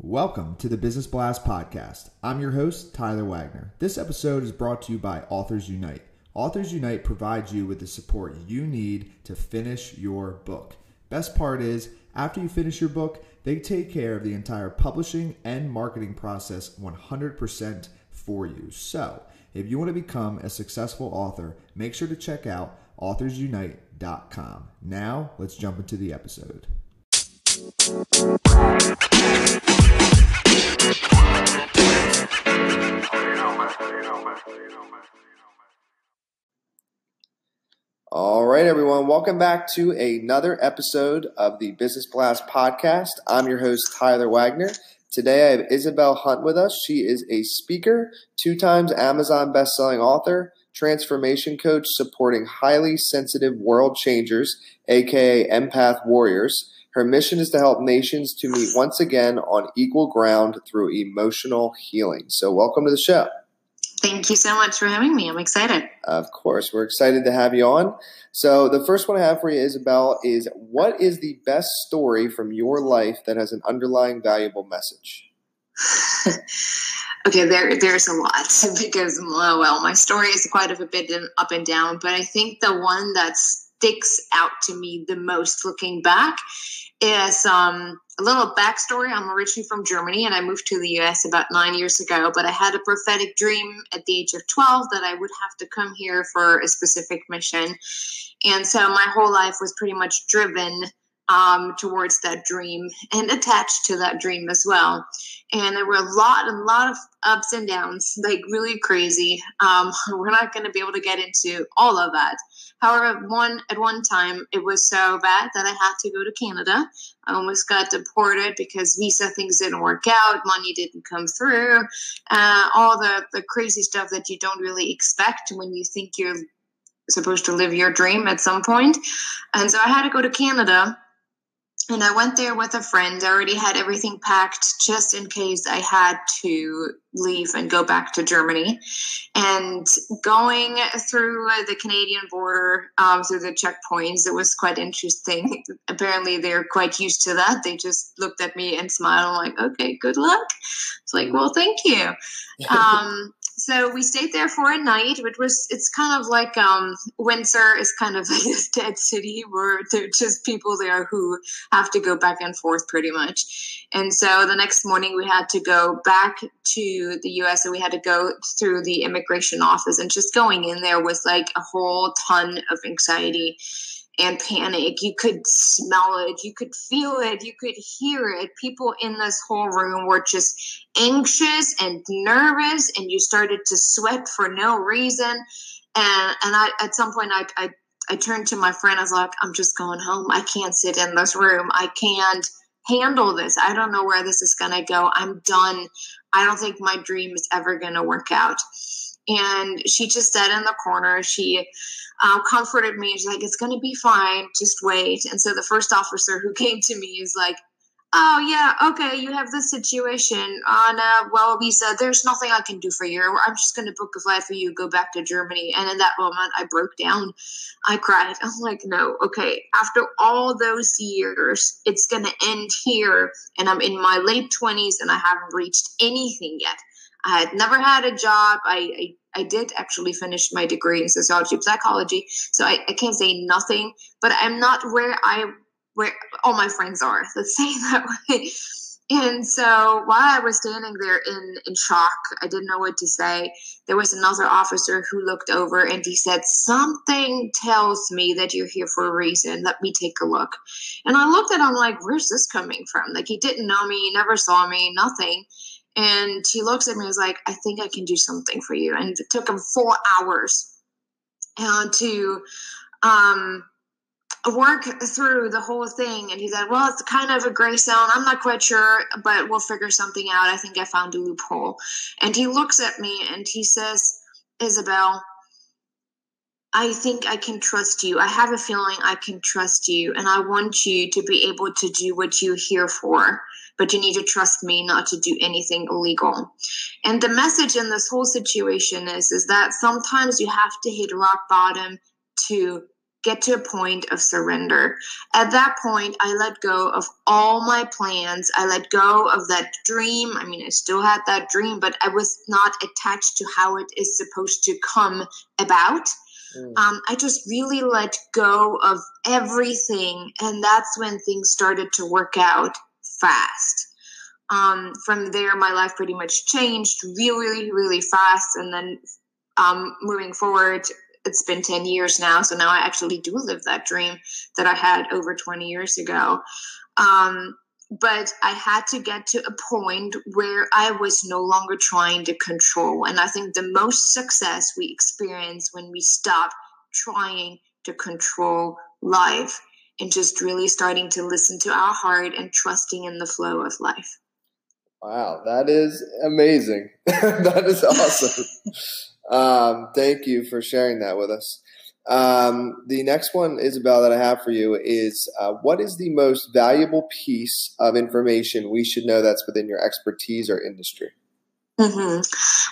Welcome to the Business Blast Podcast. I'm your host, Tyler Wagner. This episode is brought to you by Authors Unite. Authors Unite provides you with the support you need to finish your book. Best part is, after you finish your book, they take care of the entire publishing and marketing process 100% for you. So, if you want to become a successful author, make sure to check out authorsunite.com. Now, let's jump into the episode. All right, everyone. Welcome back to another episode of the Business Blast Podcast. I'm your host, Tyler Wagner. Today, I have Isabel Hundt with us. She is a speaker, 2 times Amazon bestselling author, transformation coach supporting highly sensitive world changers, aka empath warriors. Her mission is to help nations to meet once again on equal ground through emotional healing. So welcome to the show. Thank you so much for having me. I'm excited. Of course. We're excited to have you on. So the first one I have for you, Isabel, is what is the best story from your life that has an underlying valuable message? Okay, there's a lot because, well, my story is quite a bit up and down, but I think the one that sticks out to me the most looking back is a little backstory. I'm originally from Germany and I moved to the US about 9 years ago, but I had a prophetic dream at the age of 12 that I would have to come here for a specific mission. And so my whole life was pretty much driven towards that dream and attached to that dream as well. And there were a lot of ups and downs, like really crazy. We're not going to be able to get into all of that. However, at one time, it was so bad that I had to go to Canada. I almost got deported because visa things didn't work out, money didn't come through, all the crazy stuff that you don't really expect when you think you're supposed to live your dream at some point. And so I had to go to Canada. And I went there with a friend. I already had everything packed just in case I had to leave and go back to Germany. And going through the Canadian border, through the checkpoints, it was quite interesting. Apparently, they're quite used to that. They just looked at me and smiled. I'm like, okay, good luck. It's like, well, thank you. So we stayed there for a night. It's kind of like Windsor is kind of like this dead city where there are just people there who have to go back and forth pretty much. And so the next morning we had to go back to the US and we had to go through the immigration office, and just going in there was like a whole ton of anxiety and panic. You could smell it, you could feel it, you could hear it. People in this whole room were just anxious and nervous, and you started to sweat for no reason. And I, at some point, I turned to my friend. I was like, I'm just going home. I can't sit in this room. I can't handle this. I don't know where this is going to go. I'm done. I don't think my dream is ever going to work out. And she just sat in the corner. She comforted me. She's like, it's going to be fine. Just wait. And so the first officer who came to me is like, oh, yeah, okay, you have this situation on visa. There's nothing I can do for you. I'm just going to book a flight for you, go back to Germany. And in that moment, I broke down. I cried. I'm like, no, okay, after all those years, it's going to end here. And I'm in my late 20s and I haven't reached anything yet. I had never had a job. I did actually finish my degree in sociology and psychology, so I can't say nothing, but I'm not where all my friends are. Let's say it that way. And so while I was standing there in shock, I didn't know what to say. There was another officer who looked over and he said, something tells me that you're here for a reason. Let me take a look. And I looked at him like, where's this coming from? Like, he didn't know me, never saw me, nothing. And he looks at me and was like, I think I can do something for you. And it took him 4 hours to work through the whole thing. And he said, well, it's kind of a gray zone. I'm not quite sure, but we'll figure something out. I think I found a loophole. And he looks at me and he says, Isabel, I think I can trust you. I have a feeling I can trust you. And I want you to be able to do what you're here for. But you need to trust me not to do anything illegal. And the message in this whole situation is that sometimes you have to hit rock bottom to get to a point of surrender. At that point, I let go of all my plans. I let go of that dream. I mean, I still had that dream, but I was not attached to how it is supposed to come about. I just really let go of everything. And that's when things started to work out fast. From there, my life pretty much changed really, really, really fast. And then moving forward, it's been 10 years now. So now I actually do live that dream that I had over 20 years ago. But I had to get to a point where I was no longer trying to control. And I think the most success we experience when we stop trying to control life and just really starting to listen to our heart and trusting in the flow of life. Wow, that is amazing. That is awesome. Thank you for sharing that with us. The next one, Isabel, that I have for you is, what is the most valuable piece of information we should know that's within your expertise or industry? Mm-hmm.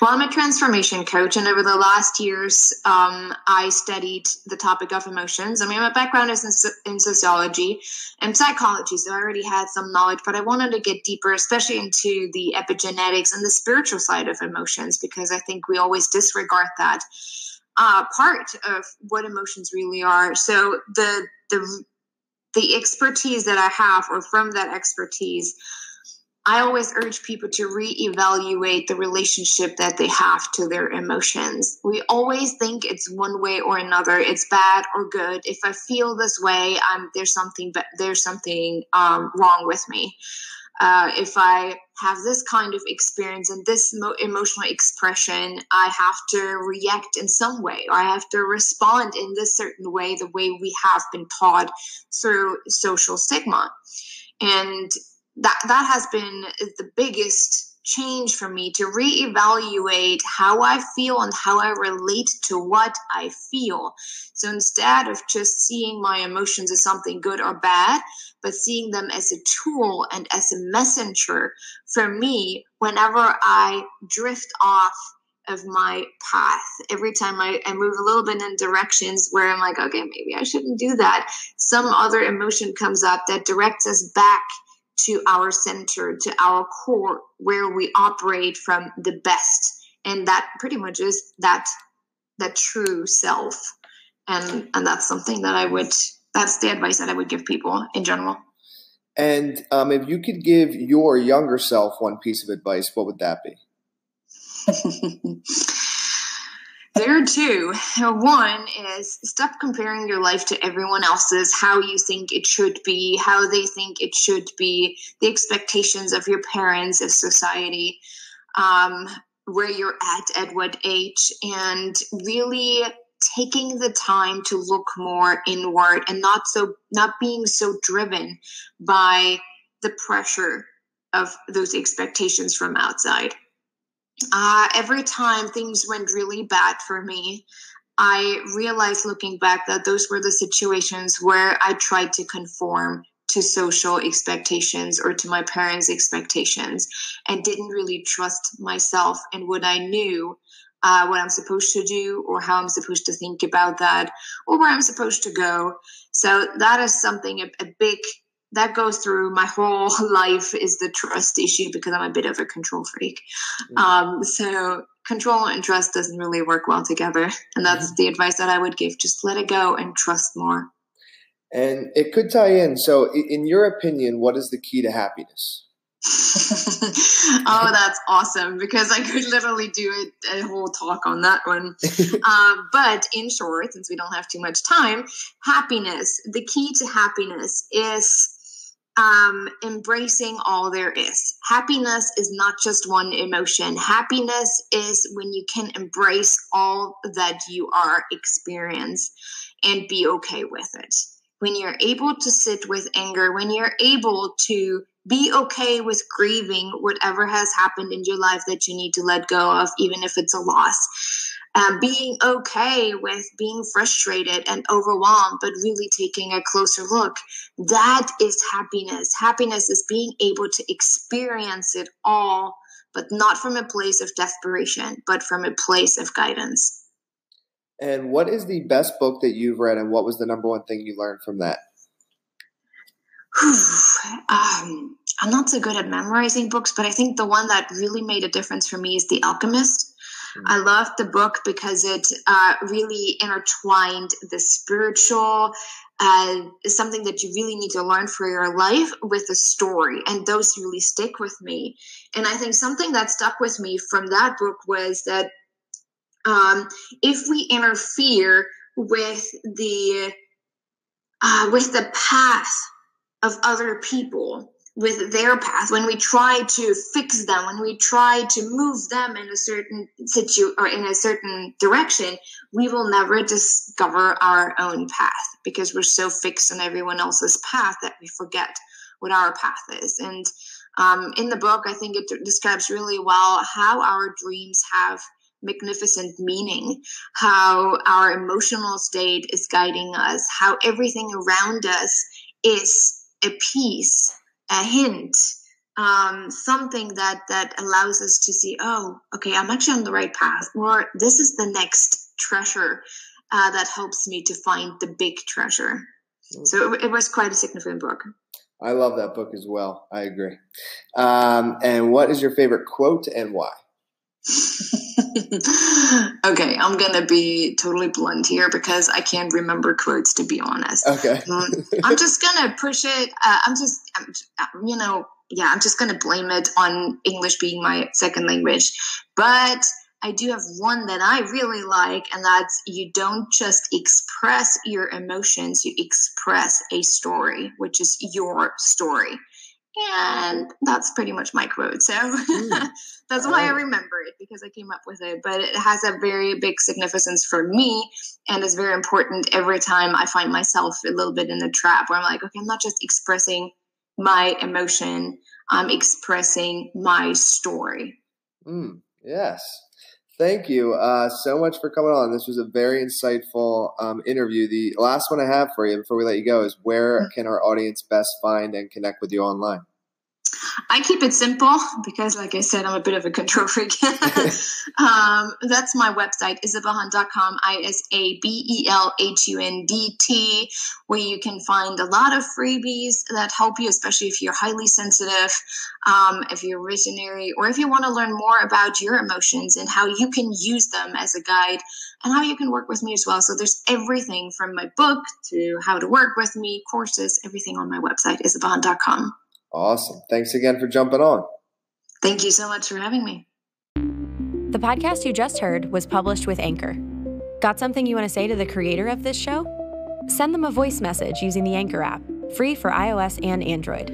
Well, I'm a transformation coach, and over the last years, I studied the topic of emotions. I mean, my background is in sociology and psychology, so I already had some knowledge, but I wanted to get deeper, especially into the epigenetics and the spiritual side of emotions, because I think we always disregard that part of what emotions really are. So the expertise that I have, or from that expertise, I always urge people to reevaluate the relationship that they have to their emotions. We always think it's one way or another. It's bad or good. If I feel this way, there's something wrong with me. If I have this kind of experience and this emotional expression, I have to react in some way, or I have to respond in this certain way, the way we have been taught through social stigma. And that has been the biggest change for me, to reevaluate how I feel and how I relate to what I feel. So instead of just seeing my emotions as something good or bad, but seeing them as a tool and as a messenger for me whenever I drift off of my path. Every time I move a little bit in directions where I'm like, okay, maybe I shouldn't do that, some other emotion comes up that directs us back to our center, to our core, where we operate from the best. And that pretty much is that true self. And that's something that that's the advice that I would give people in general. And if you could give your younger self one piece of advice, what would that be? There are two. One is, stop comparing your life to everyone else's, how you think it should be, how they think it should be, the expectations of your parents, of society, where you're at what age, and really taking the time to look more inward and not being so driven by the pressure of those expectations from outside. Every time things went really bad for me, I realized looking back that those were the situations where I tried to conform to social expectations or to my parents' expectations, and didn't really trust myself and what I knew, what I'm supposed to do, or how I'm supposed to think about that, or where I'm supposed to go. So that is something a big that goes through my whole life, is the trust issue, because I'm a bit of a control freak. So control and trust doesn't really work well together. And that's the advice that I would give. Just let it go and trust more. And it could tie in. So in your opinion, what is the key to happiness? Oh, that's awesome, because I could literally do a whole talk on that one. But in short, since we don't have too much time, the key to happiness is embracing all there is. Happiness is not just one emotion. Happiness is when you can embrace all that you are experiencing and be okay with it. When you're able to sit with anger, when you're able to be okay with grieving whatever has happened in your life that you need to let go of, even if it's a loss. Being okay with being frustrated and overwhelmed, but really taking a closer look. That is happiness. Happiness is being able to experience it all, but not from a place of desperation, but from a place of guidance. And what is the best book that you've read, and what was the number one thing you learned from that? I'm not so good at memorizing books, but I think the one that really made a difference for me is The Alchemist. I loved the book because it really intertwined the spiritual, something that you really need to learn for your life, with a story. And those really stick with me. And I think something that stuck with me from that book was that if we interfere with the path of other people, with their path, when we try to fix them, when we try to move them in a certain or in a certain direction, we will never discover our own path, because we're so fixed on everyone else's path that we forget what our path is. And in the book, I think it describes really well how our dreams have magnificent meaning, how our emotional state is guiding us, how everything around us is a piece, a hint, something that allows us to see, oh, okay, I'm actually on the right path, or this is the next treasure that helps me to find the big treasure. So it was quite a significant book. I love that book as well. I agree. And what is your favorite quote and why? Okay, I'm gonna be totally blunt here because I can't remember quotes, to be honest. Okay. I'm just gonna push it. I'm just gonna blame it on English being my second language. But I do have one that I really like, and that's: you don't just express your emotions, you express a story, which is your story. And that's pretty much my quote. So that's why I remember it, because I came up with it. But it has a very big significance for me, and is very important every time I find myself a little bit in the trap where I'm like, okay, I'm not just expressing my emotion, I'm expressing my story. Yes. Thank you so much for coming on. This was a very insightful interview. The last one I have for you before we let you go is: where can our audience best find and connect with you online? I keep it simple because, like I said, I'm a bit of a control freak. That's my website, isabelhundt.com, ISABELHUNDT, where you can find a lot of freebies that help you, especially if you're highly sensitive, if you're visionary, or if you want to learn more about your emotions and how you can use them as a guide, and how you can work with me as well. So there's everything from my book to how to work with me, courses, everything on my website, isabelhundt.com. Awesome. Thanks again for jumping on. Thank you so much for having me. The podcast you just heard was published with Anchor. Got something you want to say to the creator of this show? Send them a voice message using the Anchor app, free for iOS and Android.